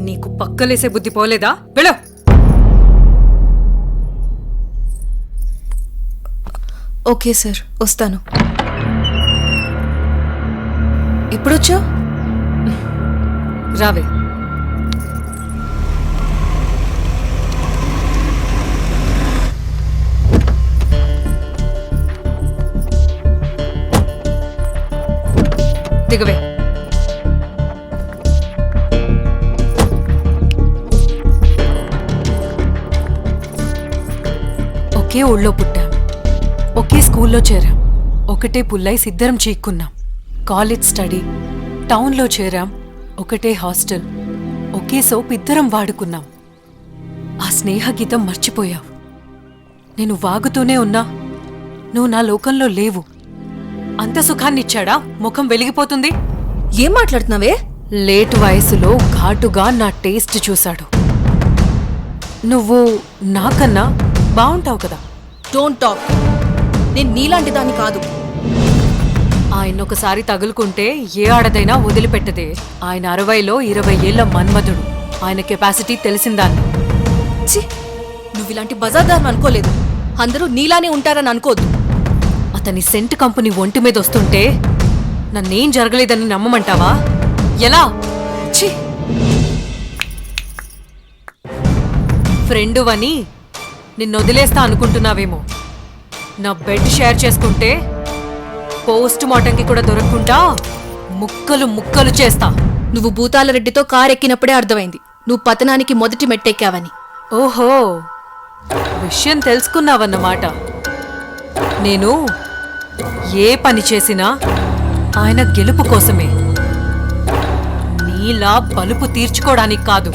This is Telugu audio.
నీకు పక్కలేసే బుద్ధి పోలేదా? వెళ్ళు. ఓకే సార్, వస్తాను. ఎప్పుడొచ్చా? రావే. దిగవే. ఒకే ఊళ్ళో పుట్టాం, ఒకే స్కూల్లో చేరాం, ఒకటే పుల్లై సిద్ధరం చీక్కున్నాం. కాలేజ్ స్టడీ, టౌన్లో చేరాం, ఒకటే హాస్టల్, ఒకే సోప్ ఇద్దరం వాడుకున్నాం. ఆ స్నేహగీతం మర్చిపోయావు. నేను వాగుతూనే ఉన్నా, నువ్వు నా లోకంలో లేవు. అంత సుఖాన్నిచ్చాడా ముఖం వెలిగిపోతుంది? ఏం మాట్లాడుతున్నావే? లేటు వయసులో ఘాటుగా నా టేస్ట్ చూశాడు. నువ్వు నాకన్నా బావుంటావు కదా. Don't talk. నేను నీలాంటి దాన్ని కాదు. ఆయన్నొకసారి తగులుకుంటే ఏ ఆడదైనా వదిలిపెట్టదే. ఆయన 60లో 20 ఏళ్ల మన్మధుడు. ఆయన కెపాసిటీ తెలిసిందాన్ని. ఛీ, నువ్వు ఇలాంటి బజార్దార్ని అనుకోలేదు. అందరూ నీలానే ఉంటారని అనుకోద్దు. అతని సెంట్ కంపెనీ ఒంటి మీద వస్తుంటే నన్నేం జరగలేదని నమ్మమంటావా? ఎలా? ఛీ, ఫ్రెండువని నిన్నొదిలేస్తా అనుకుంటున్నావేమో. నా బెడ్ షేర్ చేసుకుంటే పోస్ట్ మార్టంకి కూడా దొరకకుండా ముక్కలు ముక్కలు చేస్తా. నువ్వు భూతాలరెడ్డితో కారెక్కినప్పుడే అర్థమైంది నువ్వు పతనానికి మొదటి మెట్టెక్కావని. ఓహో, విషయం తెలుసుకున్నావన్నమాట. నేను ఏ పని చేసినా ఆయన గెలుపు కోసమే, నీలా బలుపు తీర్చుకోవడానికి కాదు.